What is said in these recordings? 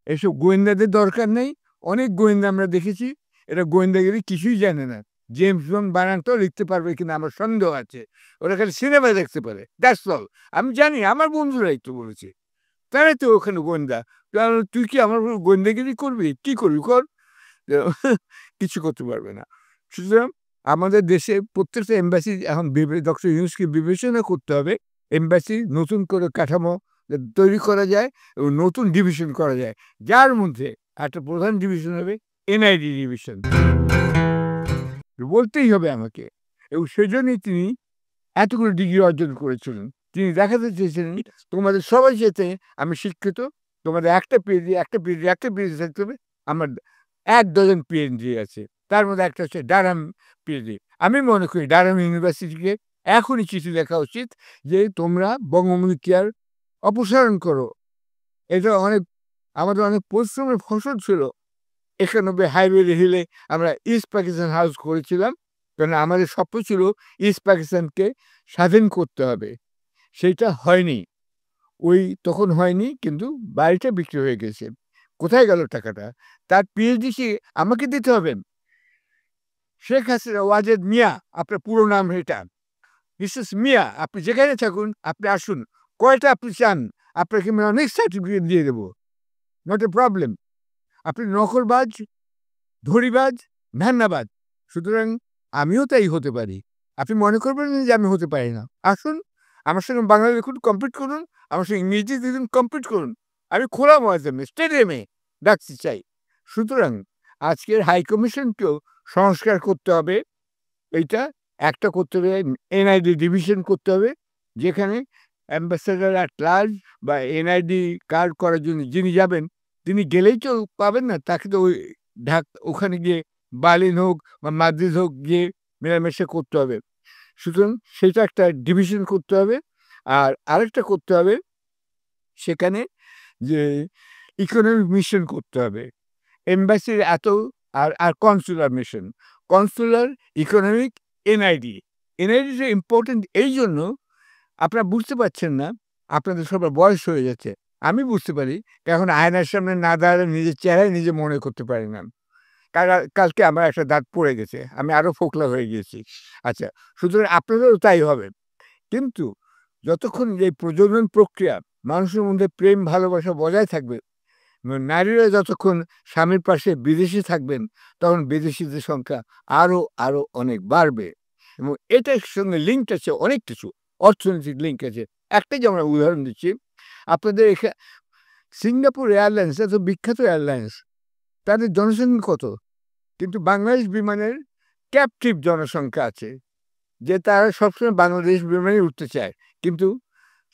এসব গোয়েন্দাদের দরকার নেই। অনেক গোয়েন্দা আমরা দেখেছি, এরা গোয়েন্দাগিরি কিছুই জানে না। জেমস বন্ড বানানটাও লিখতে পারবে কিনা আমার সন্দেহ আছে। ওরা খালি সিনেমা দেখতে পারে, দ্যাটস অল। আমি জানি, আমার বন্ধুরাই তো বলেছে, তারাই তো ওখানে গোয়েন্দা। কারণ তুই কি আমার উপর গোয়েন্দাগিরি করবি? কি করবি কর। কিছু করতে পারবে না। সুতরাং আমাদের দেশে প্রত্যেকটা এম্বাসি এখন ডক্টর ইউনূসকে বিবেচনা করতে হবে, এম্বাসি নতুন করে কাঠামো তৈরি করা যায় এবং নতুন ডিভিশন করা যায়, যার মধ্যে একটা প্রধান ডিভিশন হবে এনআইডি ডিভিশন। বলতেই হবে আমাকে। এবং সেজন্যই তিনি এতগুলো ডিগ্রি অর্জন করেছিলেন। তিনি দেখাতে চেয়েছিলেন তোমাদের সবাই যেতে আমি শিক্ষিত, তোমাদের একটা পিএইচডি, একটা পিএইচডি, একটা পিএইচডি থাকতে হবে। আমার ১ ডজন পিএইচডি আছে। তার মধ্যে একটা হচ্ছে ডারহাম পিএইচডি। আমি মনে করি ডারহাম ইউনিভার্সিটিকে এখনই চিঠি লেখা উচিত যে তোমরা বঙ্গবন্ধু কেয়ার অপসারণ করো। এটা আমাদের অনেক পরিশ্রমের ফসল ছিল। ৯১ হাইওয়ে হিলে আমরা ইস্ট পাকিস্তান হাউস করেছিলাম, কারণ আমাদের স্বপ্ন ছিল ইস্ট পাকিস্তানকে স্বাধীন করতে হবে। সেইটা হয়নি। তখন হয়নি, কিন্তু বাড়িটা বিক্রি হয়ে গেছে। কোথায় গেল টাকাটা? তার পিএইচডি কি আমাকে দিতে হবে? শেখ হাসিনা ওয়াজেদ মিয়া, আপনার পুরো নাম এটা। মিসেস মিয়া, আপনি যেখানে থাকুন, আপনি আসুন। কয়টা আপনি চান? আপনাকে আমি অনেক সার্টিফিকেট দিয়ে দেবো, নট এ প্রবলেম। আপনি নকলবাজ, ধড়িবাজ, ধান্নাবাজ। সুতরাং আমিও তাই হতে পারি। আপনি মনে করবেন না যে আমি হতে পারি না। আসুন, আমার সঙ্গে বাংলা লিখুন, কম্পিট করুন। আমার সঙ্গে ইংরেজি লিখুন, কম্পিট করুন। আমি খোলা ময়দানে, স্টেডিয়ামে ডাকতে চাই। সুতরাং আজকের হাই কমিশনকেও সংস্কার করতে হবে। এইটা একটা করতে হবে, এনআইডি ডিভিশন করতে হবে, যেখানে অ্যাম্বাসেডর অ্যাট লার্জ বা এনআইডি কার্ড করার জন্য যিনি যাবেন, তিনি গেলেই তো পাবেন না। তাকে তো ওখানে গিয়ে বার্লিন হোক বা মাদ্রিদ হোক গিয়ে মেলামেশা করতে হবে। সুতরাং সেটা একটা ডিভিশন করতে হবে। আর আরেকটা করতে হবে, সেখানে যে ইকোনমিক মিশন করতে হবে। এম্বাসির আর consular mission, consular, economic, NID. এনআইডিটা ইম্পর্টেন্ট এই জন্য, আপনারা বুঝতে পারছেন না, আপনাদের সবার বয়স হয়ে যাচ্ছে। আমি বুঝতে পারি, এখন আয়নার সামনে না দাঁড়ালে নিজের চেহারাই নিজে মনে করতে পারি না। কালকে আমার একটা দাঁত পড়ে গেছে, আমি আরও ফোকলা হয়ে গিয়েছি। আচ্ছা, সুতরাং আপনাদেরও তাই হবে। কিন্তু যতক্ষণ এই প্রজনন প্রক্রিয়া, মানুষের মধ্যে প্রেম ভালোবাসা বজায় থাকবে, নারীরা যতক্ষণ স্বামীর পাশে বিদেশে থাকবেন, তখন বিদেশিদের সংখ্যা আরও অনেক বাড়বে। এবং এটার সঙ্গে লিঙ্ক আছে অনেক কিছু, অর্থনৈতিক লিঙ্ক আছে। একটাই যেমন উদাহরণ দিচ্ছি, আপনাদের সিঙ্গাপুর এয়ারলাইন্স এত বিখ্যাত এয়ারলাইন্স, তাদের জনসংখ্যা কত? কিন্তু বাংলাদেশ বিমানের ক্যাপটিভ জনসংখ্যা আছে, যে তারা সবসময় বাংলাদেশ বিমানে উঠতে চায়। কিন্তু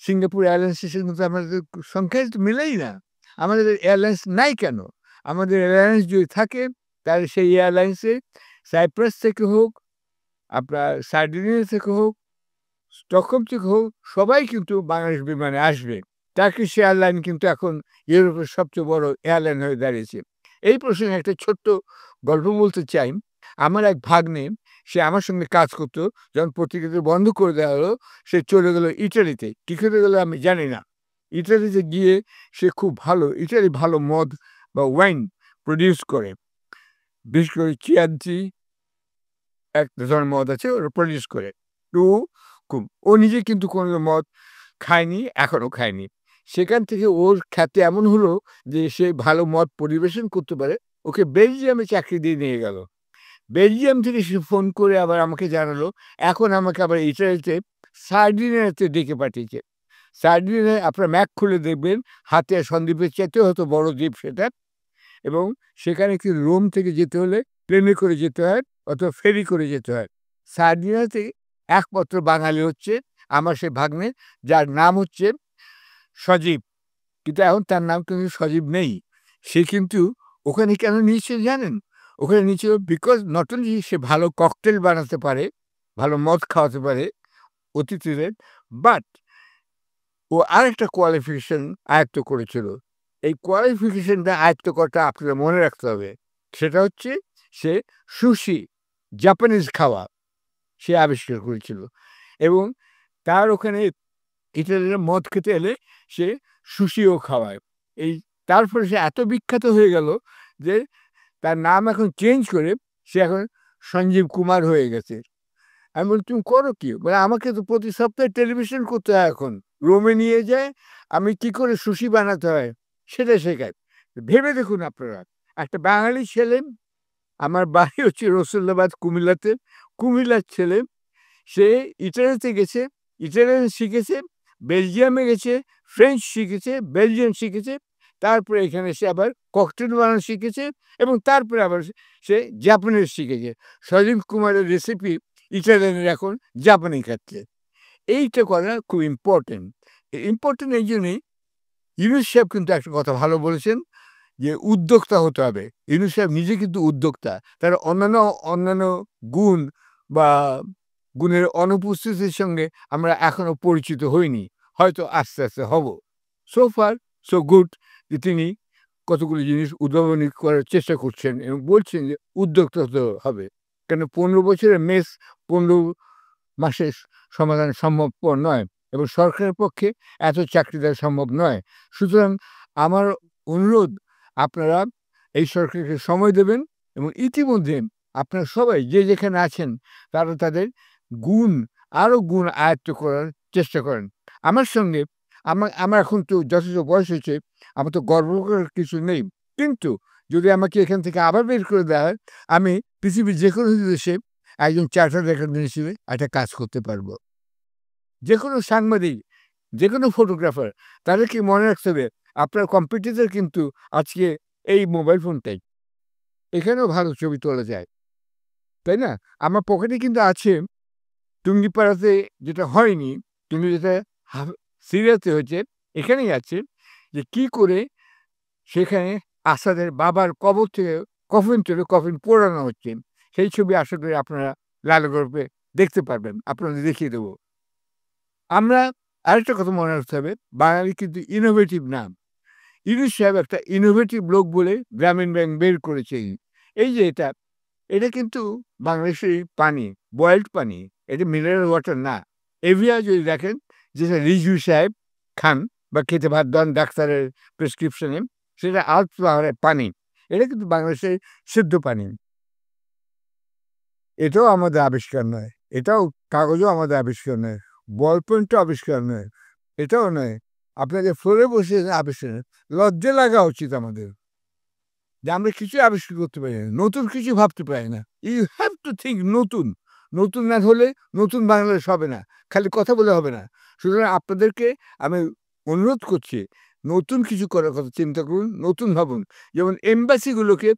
সিঙ্গাপুর এয়ারলাইন্সের সঙ্গে আমাদের সংখ্যায় তো মিলেই না। আমাদের এয়ারলাইন্স নাই কেন? আমাদের এয়ারলাইন্স যদি থাকে, তাহলে সেই এয়ারলাইন্সে সাইপ্রাস থেকে হোক, আপনার সার্ডিনিয়া থেকে হোক, স্টকহোম থেকে হোক, সবাই কিন্তু বাংলাদেশ বিমানে আসবে। টার্কিশ এয়ারলাইন কিন্তু এখন ইউরোপের সবচেয়ে বড় এয়ারলাইন হয়ে দাঁড়িয়েছে। এই প্রসঙ্গে একটা ছোট্ট গল্প বলতে চাই। আমার এক ভাগ্নে, সে আমার সঙ্গে কাজ করতো, যখন পত্রিকাতে বন্ধ করে দেওয়া হলো, সে চলে গেল ইটালিতে। কী করে গেলো আমি জানি না। ইটালিতে গিয়ে সে খুব ইটালি ভালো মদ বা ওয়াইন প্রডিউস করে, বিশেষ করে চিয়ান্তি এক ধরনের মদ আছে, ওরা প্রডিউস করে। তো ও নিজে কিন্তু কোনো মদ খায়নি, এখনও খায়নি। সেখান থেকে ওর খ্যাতি এমন হলো যে সে ভালো মদ পরিবেশন করতে পারে। ওকে বেলজিয়ামে চাকরি দিয়ে নিয়ে গেল। বেলজিয়াম থেকে সে ফোন করে আবার আমাকে জানালো, এখন আমাকে আবার ইটালিতে সার্ডিনিয়াতে ডেকে পাঠিয়েছে। সার্ডিনিয়ায় আপনার ম্যাপ খুলে দেখবেন, হাতিয়া সন্দ্বীপের চাইতেও হয়তো বড় দ্বীপ সেটা। এবং সেখানে কি রোম থেকে যেতে হলে প্লেনে করে যেতে হয়, অথবা ফেরি করে যেতে হয়। সার্ডিনিয়াতে একমাত্র বাঙালি হচ্ছে আমার সে ভাগ্নে, যার নাম হচ্ছে সজীব। কিন্তু এখন তার নাম কিন্তু সজীব নেই। সে কিন্তু ওখানে কেন নিয়েছে জানেন? ওখানে নিয়েছিল বিকজ নট অনলি সে ভালো ককটেল বানাতে পারে, ভালো মদ খাওয়াতে পারে অতিথিদের, বাট ও আরেকটা কোয়ালিফিকেশন আয়ত্ত করেছিল। এই কোয়ালিফিকেশনটা আয়ত্ত করাটা আপনাদের মনে রাখতে হবে। সেটা হচ্ছে সে সুশি, জাপানিজ খাওয়া সে আবিষ্কার করেছিল। এবং তার ওখানে ইটালিরা মদ খেতে এলে সে সুশিও খাওয়ায়। তারপরে সে এত বিখ্যাত হয়ে গেল যে তার নাম এখন চেঞ্জ করে সে এখন সঞ্জীব কুমার হয়ে গেছে। আমি বলি, "তুমি করো কি?" বলে, "আমাকে তো প্রতি সপ্তাহে টেলিভিশন করতে হয় এখন। রোমে নিয়ে যায়, আমি কি করে সুশি বানাতে হয় সেটা শেখায়।" ভেবে দেখুন আপনারা, একটা বাঙালি ছেলে, আমার বাড়ি হচ্ছে রসুল্লাবাদ কুমিল্লাতে, কুমিল্লার ছেলে, সে ইটালিতে গেছে, ইটালিয়ান শিখেছে, বেলজিয়ামে গেছে, ফ্রেঞ্চ শিখেছে, বেলজিয়ান শিখেছে, তারপরে এখানে সে আবার ককটেল বানানো শিখেছে এবং তারপরে আবার সে জাপানিজ শিখেছে। সজীব কুমারের রেসিপি ইটালিয়ানের এখন জাপানি খাচ্ছে। এইটা করা খুব ইম্পর্টেন্ট। ইম্পর্টেন্ট এই জন্যই, ইউনুস সাহেব কিন্তু একটা কথা ভালো বলেছেন যে উদ্যোক্তা হতে হবে। ইউনুস সাহেব নিজে কিন্তু উদ্যোক্তা। তার অন্যান্য গুণ বা গুণের অনুপস্থিতির সঙ্গে আমরা এখনো পরিচিত হইনি। হয়তো আস্তে, আস্তে হব। সো ফার সো গুড যে তিনি কতগুলো জিনিস উদ্ভাবনী করার চেষ্টা করছেন এবং বলছেন যে উদ্যোক্তা হতে হবে। কেন ১৫ বছরের মেস ১৫ মাসে সমাধান সম্ভবপর নয় এবং সরকারের পক্ষে এত চাকরি দেওয়া সম্ভব নয়। সুতরাং আমার অনুরোধ, আপনারা এই সরকারকে সময় দেবেন এবং ইতিমধ্যে আপনারা সবাই যে যেখানে আছেন তারা তাদের আরও গুণ আয়ত্ত করার চেষ্টা করেন। আমার সঙ্গে আমার এখন তো যথেষ্ট বয়স হয়েছে, আমার তো গর্ব করার কিছু নেই। কিন্তু যদি আমাকে এখান থেকে আবার বের করে দেওয়া হয়, আমি পৃথিবীর যেকোনো দেশে একজন চার্টার্ড অ্যাকাউন্ট্যান্ট হিসেবে একটা কাজ করতে পারবো। যেকোনো সাংবাদিক, যেকোনো ফটোগ্রাফার, তাদেরকে মনে রাখতে হবে আপনার কম্পিটিটর কিন্তু আজকে এই মোবাইল ফোনটাই। এখানেও ভালো ছবি তোলা যায়, তাই না? আমার পকেটে কিন্তু আছে, টুঙ্গিপাড়াতে যেটা হয়নি, কিন্তু যেটা সিরিয়াতে হয়েছে, এখানেই আছে যে কি করে সেখানে আসাদের বাবার কবর থেকে কফিন তুলে কফিন পোড়ানো হচ্ছে। সেই ছবি আশা করি আপনারা লালগল্পে দেখতে পারবেন। আপনাদের দেখিয়ে দেবো। আমরা আরেকটা কথা মনে রাখতে হবে, বাঙালি কিন্তু ইনোভেটিভ নাম। ইউনুস সাহেব একটা ইনোভেটিভ লোক বলে গ্রামীণ ব্যাংক বের করেছে। এই যে এটা কিন্তু বাংলাদেশের পানি, বয়েলড পানি। এটা মিনারেল ওয়াটার না। এভিয়া যদি দেখেন, যেটা রিজভী সাহেব খান বা খেতে বাধ্য হন ডাক্তারের প্রেসক্রিপশনে, সেটা আল্প পাহাড়ের পানি। এটা কিন্তু বাংলাদেশের শুদ্ধ পানি। এটাও আমাদের আবিষ্কার নয়। এটাও কাগজও আমাদের আবিষ্কার নয়। বল পয়েন্টও আবিষ্কার নয়। এটাও নয়। আপনাকে ফ্লোরে বসে আবিষ্কার, লজ্জা লাগা উচিত আমাদের যে আমরা কিছুই আবিষ্কার করতে পারি না, নতুন কিছু ভাবতে পারি না। ইউ হ্যাভ টু থিঙ্ক নতুন। নতুন না হলে নতুন বাংলাদেশ হবে না। খালি কথা বলে হবে না। সুতরাং আপনাদেরকে আমি অনুরোধ করছি, নতুন কিছু করার কথা চিন্তা করুন, নতুন ভাবুন। যেমন এম্বাসিগুলোকে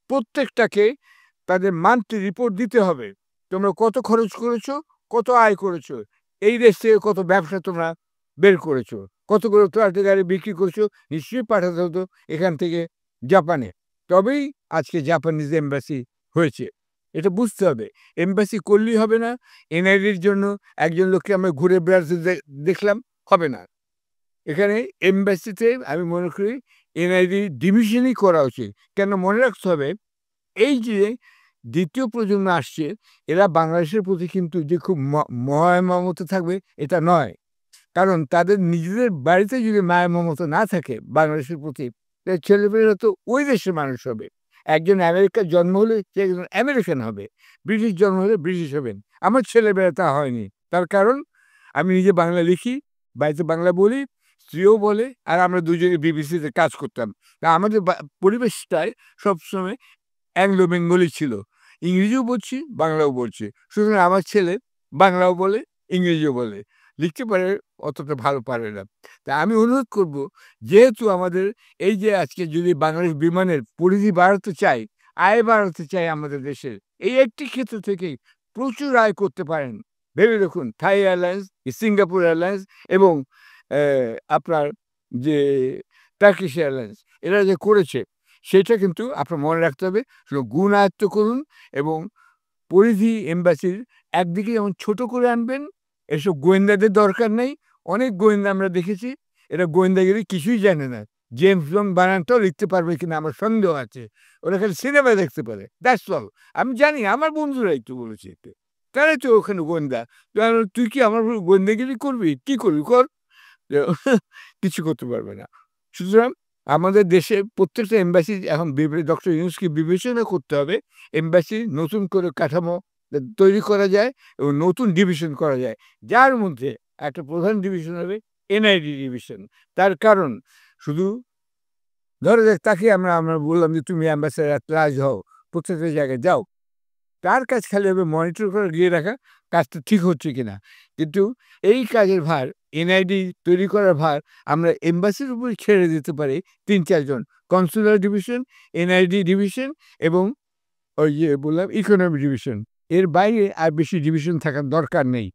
প্রত্যেকটাকে তাদের মান্থলি রিপোর্ট দিতে হবে। তোমরা কত খরচ করেছো, কত আয় করেছো, এই দেশ থেকে কত ব্যবসা তোমরা বের করেছো, কতগুলো ট্রাক্টর গাড়ি বিক্রি করেছো, নিশ্চয়ই পাঠাতে হতো এখান থেকে জাপানে। তবেই আজকে জাপানিজ এম্বাসি হয়েছে। এটা বুঝতে হবে। এম্বাসি করলেই হবে না। এনআইডির জন্য একজন লোককে আমরা ঘুরে বেড়াতে দেখলাম, হবে না। এখানে এম্বাসিতে আমি মনে করি এনআইডি ডিভিশনই করা উচিত। কেন মনে রাখতে হবে, এই যে দ্বিতীয় প্রজন্ম আসছে, এরা বাংলাদেশের প্রতি কিন্তু যে খুব মায়া মমতা থাকবে এটা নয়। কারণ তাদের নিজেদের বাড়িতে যদি মায়া মমতা না থাকে বাংলাদেশের প্রতি, তাহলে ছেলেমেয়েরা তো ওই দেশের মানুষ হবে। একজন আমেরিকার জন্ম হলে সে একজন আমেরিকান হবে, ব্রিটিশ জন্ম হলে ব্রিটিশ হবেন। আমার ছেলেমেয়েরা তা হয়নি। তার কারণ আমি নিজে বাংলা লিখি, বাড়িতে বাংলা বলি, স্ত্রীও বলে, আর আমরা দুজনে বিবিসিতে কাজ করতাম। তা আমাদের পরিবেশটাই সবসময় অ্যাংলো বেঙ্গলি ছিল। ইংরেজিও বলছি, বাংলাও বলছি। সুতরাং আমার ছেলে বাংলাও বলে, ইংরেজিও বলে। লিখতে পারে, অতটা ভালো পারে না। তা আমি অনুরোধ করব, যেহেতু আমাদের এই যে আজকে যদি বাংলাদেশ বিমানের পরিধি বাড়াতে চাই, আয় বাড়াতে চাই আমাদের দেশের, এই একটি ক্ষেত্র থেকেই প্রচুর আয় করতে পারেন। ভেবে দেখুন, থাই এয়ারলাইন্স, সিঙ্গাপুর এয়ারলাইন্স এবং আপনার যে টার্কিশ এয়ারলাইন্স, এরা যে করেছে সেটা কিন্তু আপনার মনে রাখতে হবে। গুণ আয়ত্ত করুন এবং পরিধি এম্বাসির একদিকে যেমন ছোট করে আনবেন, এসব গোয়েন্দাদের দরকার নেই। অনেক গোয়েন্দা আমরা দেখেছি, এরা গোয়েন্দাগিরি কিছুই জানে না। জেমস বন্ড বানানটাও লিখতে পারবে কিনা আমার সন্দেহ আছে। ওরা খালি সিনেমা দেখতে পারে, দ্যাটস অল। আমি জানি, আমার বন্ধুরা একটু বলেছে, তারাই তো ওখানে গোয়েন্দা। তুই কি আমার গোয়েন্দাগিরি করবি? কি করবি কর। কিছু করতে পারবে না। সুতরাং আমাদের দেশে প্রত্যেকটা এমবাসি এখন ডক্টর ইউনূসকে বিবেচনা করতে হবে, এমবাসি নতুন করে কাঠামো তৈরি করা যায় এবং নতুন ডিভিশন করা যায়। যার মধ্যে একটা প্রধান ডিভিশন হবে এনআইডি ডিভিশন। তার কারণ শুধু ধরা যাক তাকে আমরা বললাম যে, "তুমি অ্যাম্বাসেডর এট লার্জ হও, প্রত্যেকটা জায়গায় যাও।" তার কাজ খালি হবে মনিটর করে দিয়ে রাখা, কাজটা ঠিক হচ্ছে কিনা। কিন্তু এই কাজের ভার, এনআইডি তৈরি করার ভার আমরা এমবাসির উপরে ছেড়ে দিতে পারি ৩-৪ জন। কনসুলার ডিভিশন, এনআইডি ডিভিশন এবং ওই যে বললাম ইকোনমি ডিভিশন। এর বাইরে আর বেশি ডিভিশন থাকার দরকার নেই।